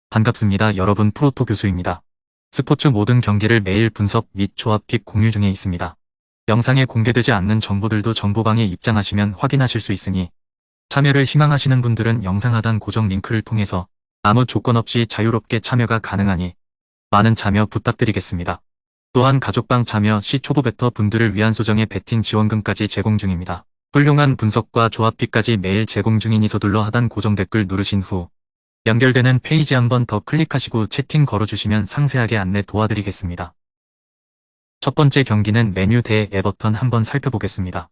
반갑습니다. 여러분, 프로토 교수입니다. 스포츠 모든 경기를 매일 분석 및 조합픽 공유 중에 있습니다. 영상에 공개되지 않는 정보들도 정보방에 입장하시면 확인하실 수 있으니 참여를 희망하시는 분들은 영상 하단 고정 링크를 통해서 아무 조건 없이 자유롭게 참여가 가능하니 많은 참여 부탁드리겠습니다. 또한 가족방 참여 시 초보 베터 분들을 위한 소정의 베팅 지원금까지 제공 중입니다. 훌륭한 분석과 조합픽까지 매일 제공 중이니 서둘러 하단 고정 댓글 누르신 후 연결되는 페이지 한번 더 클릭하시고 채팅 걸어주시면 상세하게 안내 도와드리겠습니다. 첫 번째 경기는 맨유 대 에버턴 한번 살펴보겠습니다.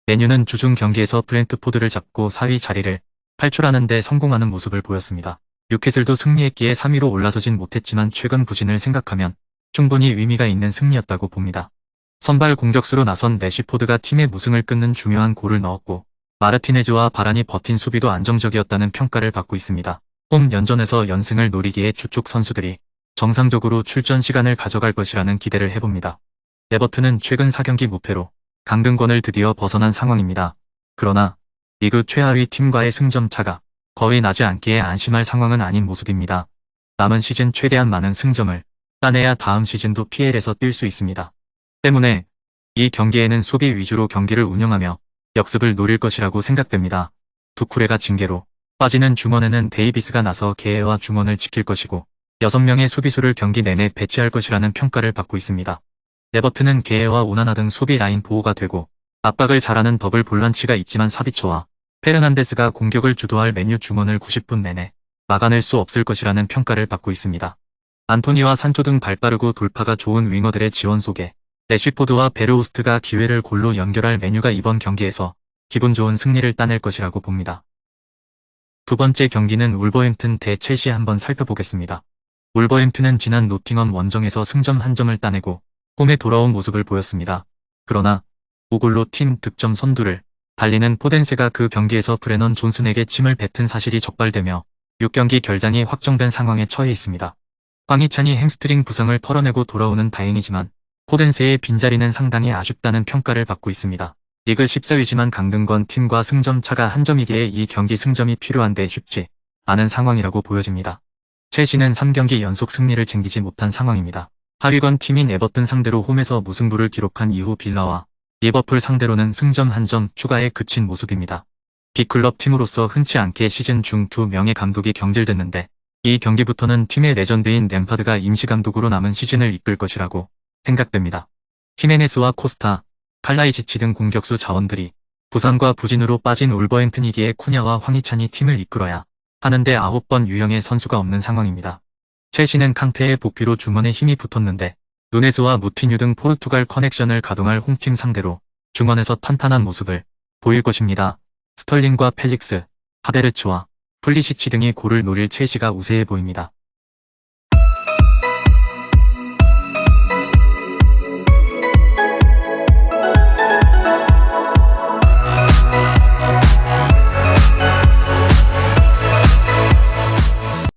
맨유는 주중 경기에서 브렌트포드를 잡고 4위 자리를 탈출하는 데 성공하는 모습을 보였습니다. 뉴캐슬도 승리했기에 3위로 올라서진 못했지만 최근 부진을 생각하면 충분히 의미가 있는 승리였다고 봅니다. 선발 공격수로 나선 래쉬포드가 팀의 무승을 끊는 중요한 골을 넣었고 마르티네즈와 바란이 버틴 수비도 안정적이었다는 평가를 받고 있습니다. 홈 연전에서 연승을 노리기에 주축 선수들이 정상적으로 출전 시간을 가져갈 것이라는 기대를 해봅니다. 에버튼은 최근 4경기 무패로 강등권을 드디어 벗어난 상황입니다. 그러나 리그 최하위 팀과의 승점 차가 거의 나지 않기에 안심할 상황은 아닌 모습입니다. 남은 시즌 최대한 많은 승점을 따내야 다음 시즌도 PL에서 뛸 수 있습니다. 때문에 이 경기에는 수비 위주로 경기를 운영하며 역습을 노릴 것이라고 생각됩니다. 두쿠레가 징계로 빠지는 중원에는 데이비스가 나서 개해와 중원을 지킬 것이고 6명의 수비수를 경기 내내 배치할 것이라는 평가를 받고 있습니다. 에버튼은 개해와 오나나 등 수비 라인 보호가 되고 압박을 잘하는 더블 볼란치가 있지만 사비초와 페르난데스가 공격을 주도할 맨유 중원을 90분 내내 막아낼 수 없을 것이라는 평가를 받고 있습니다. 안토니와 산초 등 발빠르고 돌파가 좋은 윙어들의 지원 속에 래쉬포드와 베르호스트가 기회를 골로 연결할 맨유가 이번 경기에서 기분 좋은 승리를 따낼 것이라고 봅니다. 두 번째 경기는 울버햄튼 대 첼시 한번 살펴보겠습니다. 울버햄튼은 지난 노팅엄 원정에서 승점 1점을 따내고 홈에 돌아온 모습을 보였습니다. 그러나 5골로 팀 득점 선두를 달리는 포덴세가 그 경기에서 브레넌 존슨에게 침을 뱉은 사실이 적발되며 6경기 결장이 확정된 상황에 처해 있습니다. 황희찬이 햄스트링 부상을 털어내고 돌아오는 다행이지만 포덴세의 빈자리는 상당히 아쉽다는 평가를 받고 있습니다. 리그 14위지만 강등권 팀과 승점 차가 1점이기에 이 경기 승점이 필요한데 쉽지 않은 상황이라고 보여집니다. 첼시는 3경기 연속 승리를 챙기지 못한 상황입니다. 하위권 팀인 에버튼 상대로 홈에서 무승부를 기록한 이후 빌라와 리버풀 상대로는 승점 1점 추가에 그친 모습입니다. 빅클럽 팀으로서 흔치 않게 시즌 중 2명의 감독이 경질됐는데 이 경기부터는 팀의 레전드인 램파드가 임시감독으로 남은 시즌을 이끌 것이라고 생각됩니다. 히메네스와 코스타, 칼라이지치 등 공격수 자원들이 부상과 부진으로 빠진 울버햄튼이기에 쿠냐와 황희찬이 팀을 이끌어야 하는데 9번 유형의 선수가 없는 상황입니다. 첼시는 캉테의 복귀로 중원에 힘이 붙었는데 누네스와 무티뉴 등 포르투갈 커넥션을 가동할 홈팀 상대로 중원에서 탄탄한 모습을 보일 것입니다. 스털링과 펠릭스, 하베르츠와 플리시치 등이 골을 노릴 첼시가 우세해 보입니다.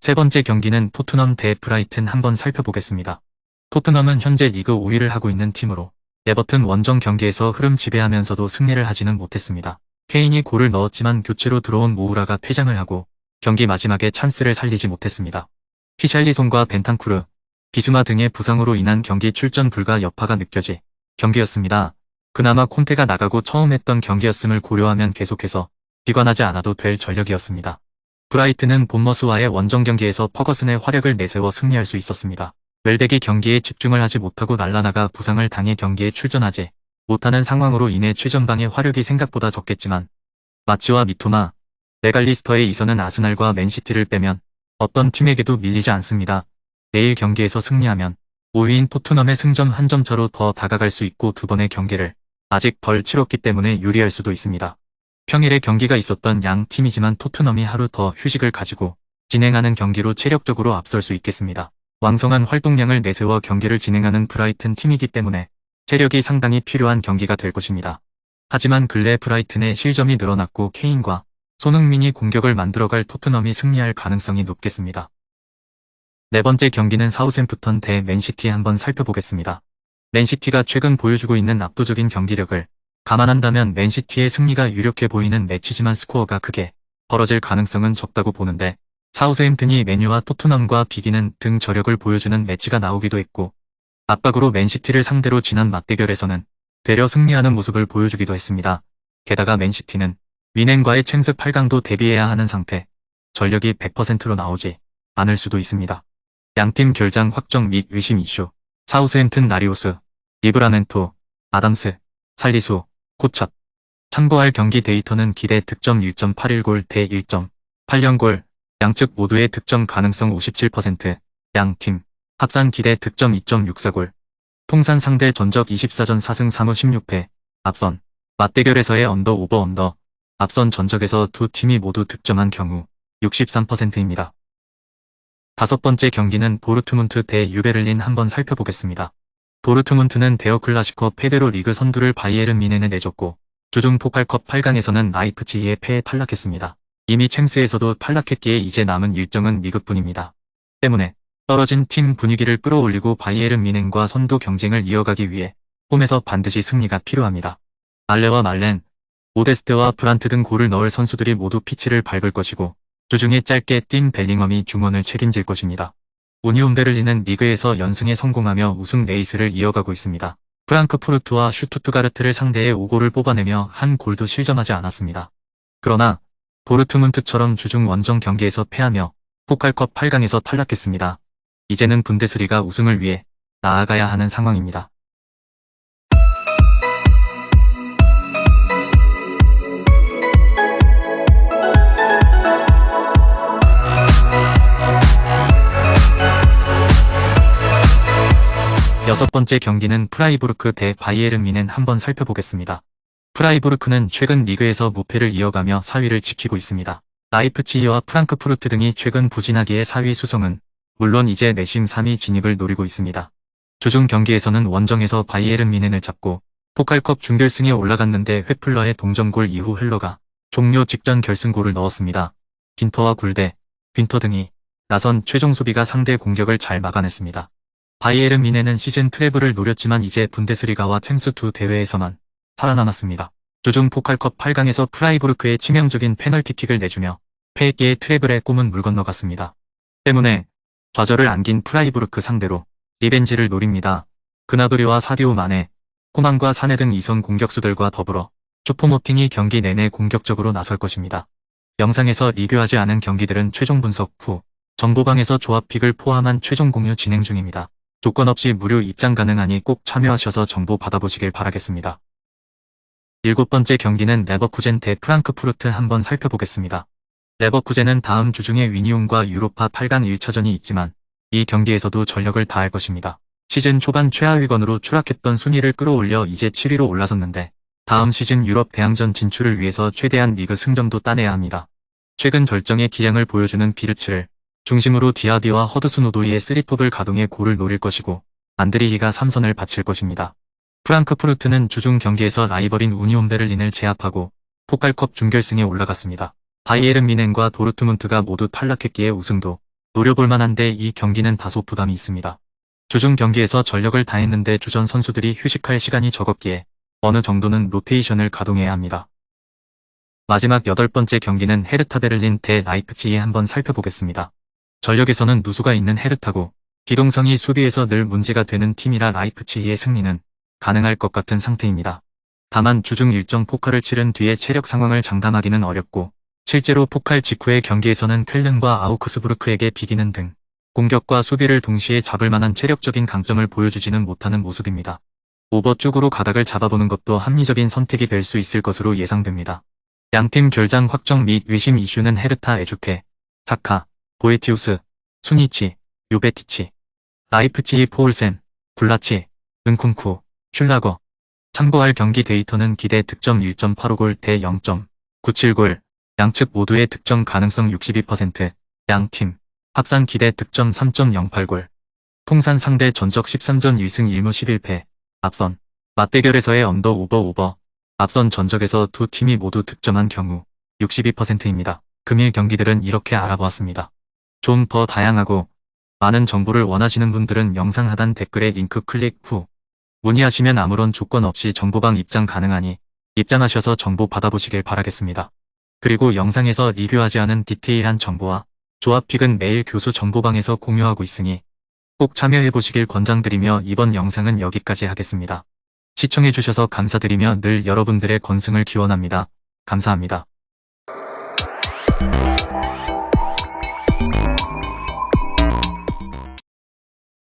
세 번째 경기는 토트넘 대 브라이튼 한번 살펴보겠습니다. 토트넘은 현재 리그 5위를 하고 있는 팀으로 에버튼 원정 경기에서 흐름 지배하면서도 승리를 하지는 못했습니다. 케인이 골을 넣었지만 교체로 들어온 모우라가 퇴장을 하고 경기 마지막에 찬스를 살리지 못했습니다. 히샬리송과 벤탄쿠르, 비수마 등의 부상으로 인한 경기 출전 불가 여파가 느껴질 경기였습니다. 그나마 콘테가 나가고 처음 했던 경기였음을 고려하면 계속해서 비관하지 않아도 될 전력이었습니다. 브라이튼은 본머스와의 원정 경기에서 퍼거슨의 화력을 내세워 승리할 수 있었습니다. 웰백이 경기에 집중을 하지 못하고 날라나가 부상을 당해 경기에 출전하지 못하는 상황으로 인해 최전방의 화력이 생각보다 적겠지만 마치와 미토마, 메갈리스터에 이서는 아스날과 맨시티를 빼면 어떤 팀에게도 밀리지 않습니다. 내일 경기에서 승리하면 5위인 토트넘의 승점 1점 차로 더 다가갈 수 있고 두 번의 경기를 아직 덜 치렀기 때문에 유리할 수도 있습니다. 평일에 경기가 있었던 양 팀이지만 토트넘이 하루 더 휴식을 가지고 진행하는 경기로 체력적으로 앞설 수 있겠습니다. 왕성한 활동량을 내세워 경기를 진행하는 브라이튼 팀이기 때문에 체력이 상당히 필요한 경기가 될 것입니다. 하지만 근래 브라이튼의 실점이 늘어났고 케인과 손흥민이 공격을 만들어갈 토트넘이 승리할 가능성이 높겠습니다. 네 번째 경기는 사우샘프턴 대 맨시티 한번 살펴보겠습니다. 맨시티가 최근 보여주고 있는 압도적인 경기력을 감안한다면 맨시티의 승리가 유력해 보이는 매치지만 스코어가 크게 벌어질 가능성은 적다고 보는데 사우스햄튼이 맨유와 토트넘과 비기는 등 저력을 보여주는 매치가 나오기도 했고 압박으로 맨시티를 상대로 지난 맞대결에서는 되려 승리하는 모습을 보여주기도 했습니다. 게다가 맨시티는 위넨과의 챔스 8강도 대비해야 하는 상태, 전력이 100%로 나오지 않을 수도 있습니다. 양팀 결장 확정 및 의심 이슈, 사우스햄튼 라리오스, 리브라멘토, 아담스, 살리수, 코찹. 참고할 경기 데이터는 기대 득점 1.81골 대 1.80골, 양측 모두의 득점 가능성 57%, 양팀 합산 기대 득점 2.64골, 통산 상대 전적 24전 4승 3무 16패, 앞선 맞대결에서의 언더 오버 언더, 앞선 전적에서 두 팀이 모두 득점한 경우 63%입니다. 다섯 번째 경기는 도르트문트 대 유베를린 한번 살펴보겠습니다. 도르트문트는 데어 클라시코 패배로 리그 선두를 바이에른 뮌헨에 내줬고 주중 포칼컵 8강에서는 라이프치히의 패에 탈락했습니다. 이미 챔스에서도 탈락했기에 이제 남은 일정은 리그뿐입니다. 때문에 떨어진 팀 분위기를 끌어올리고 바이에른 뮌헨과 선두 경쟁을 이어가기 위해 홈에서 반드시 승리가 필요합니다. 알레와 말렌, 모데스테와 브란트 등 골을 넣을 선수들이 모두 피치를 밟을 것이고 주중에 짧게 뛴 벨링엄이 중원을 책임질 것입니다. 우니온 베를린은 리그에서 연승에 성공하며 우승 레이스를 이어가고 있습니다. 프랑크푸르트와 슈투트가르트를 상대해 5골을 뽑아내며 한 골도 실점하지 않았습니다. 그러나 도르트문트처럼 주중 원정 경기에서 패하며 포칼컵 8강에서 탈락했습니다. 이제는 분데스리가 우승을 위해 나아가야 하는 상황입니다. 여섯 번째 경기는 프라이부르크 대 바이에른 뮌헨 한번 살펴보겠습니다. 프라이부르크는 최근 리그에서 무패를 이어가며 4위를 지키고 있습니다. 라이프치히와 프랑크푸르트 등이 최근 부진하기에 4위 수성은 물론 이제 내심 3위 진입을 노리고 있습니다. 주중 경기에서는 원정에서 바이에른 뮌헨을 잡고 포칼컵 준결승에 올라갔는데 회플러의 동점골 이후 헬러가 종료 직전 결승골을 넣었습니다. 빈터와 굴대, 빈터 등이 나선 최종 수비가 상대 공격을 잘 막아냈습니다. 바이에른 뮌헨은 시즌 트래블을 노렸지만 이제 분데스리가와 챔스 두 대회에서만 살아남았습니다. 주중 포칼컵 8강에서 프라이부르크의 치명적인 페널티킥을 내주며 패기의 트래블의 꿈은 물 건너갔습니다. 때문에 좌절을 안긴 프라이부르크 상대로 리벤지를 노립니다. 그나브리와 사디오 마네, 코만과 사네 등 이선 공격수들과 더불어 슈퍼모팅이 경기 내내 공격적으로 나설 것입니다. 영상에서 리뷰하지 않은 경기들은 최종 분석 후 정보방에서 조합픽을 포함한 최종 공유 진행 중입니다. 조건 없이 무료 입장 가능하니 꼭 참여하셔서 정보 받아보시길 바라겠습니다. 일곱 번째 경기는 레버쿠젠 대 프랑크푸르트 한번 살펴보겠습니다. 레버쿠젠은 다음 주중에 위니온과 유로파 8강 1차전이 있지만 이 경기에서도 전력을 다할 것입니다. 시즌 초반 최하위권으로 추락했던 순위를 끌어올려 이제 7위로 올라섰는데 다음 시즌 유럽 대항전 진출을 위해서 최대한 리그 승점도 따내야 합니다. 최근 절정의 기량을 보여주는 비르츠를 중심으로 디아비와 허드슨 오도이의 3톱을 가동해 골을 노릴 것이고 안드리히가 3선을 바칠 것입니다. 프랑크푸르트는 주중 경기에서 라이벌인 우니온 베를린을 제압하고 포칼컵 준결승에 올라갔습니다. 바이에른 뮌헨과 도르트문트가 모두 탈락했기에 우승도 노려볼 만한데 이 경기는 다소 부담이 있습니다. 주중 경기에서 전력을 다했는데 주전 선수들이 휴식할 시간이 적었기에 어느 정도는 로테이션을 가동해야 합니다. 마지막 여덟 번째 경기는 헤르타 베를린 대 라이프치히 한번 살펴보겠습니다. 전력에서는 누수가 있는 헤르타고 기동성이 수비에서 늘 문제가 되는 팀이라 라이프치히의 승리는 가능할 것 같은 상태입니다. 다만 주중 일정 포칼을 치른 뒤에 체력 상황을 장담하기는 어렵고 실제로 포칼 직후의 경기에서는 쾰른과 아우크스부르크에게 비기는 등 공격과 수비를 동시에 잡을 만한 체력적인 강점을 보여주지는 못하는 모습입니다. 오버 쪽으로 가닥을 잡아보는 것도 합리적인 선택이 될 수 있을 것으로 예상됩니다. 양팀 결장 확정 및 의심 이슈는 헤르타 에주케, 사카, 보에티우스, 수니치, 요베티치, 라이프치히 포울센, 블라치, 은쿤쿠, 슐라거. 참고할 경기 데이터는 기대 득점 1.85골 대 0.97골, 양측 모두의 득점 가능성 62%, 양팀 합산 기대 득점 3.08골, 통산 상대 전적 13전 1승 1무 11패, 앞선 맞대결에서의 언더 오버, 앞선 전적에서 두 팀이 모두 득점한 경우 62%입니다. 금일 경기들은 이렇게 알아보았습니다. 좀 더 다양하고 많은 정보를 원하시는 분들은 영상 하단 댓글에 링크 클릭 후 문의하시면 아무런 조건 없이 정보방 입장 가능하니 입장하셔서 정보 받아보시길 바라겠습니다. 그리고 영상에서 리뷰하지 않은 디테일한 정보와 조합픽은 매일 교수 정보방에서 공유하고 있으니 꼭 참여해보시길 권장드리며 이번 영상은 여기까지 하겠습니다. 시청해주셔서 감사드리며 늘 여러분들의 건승을 기원합니다. 감사합니다.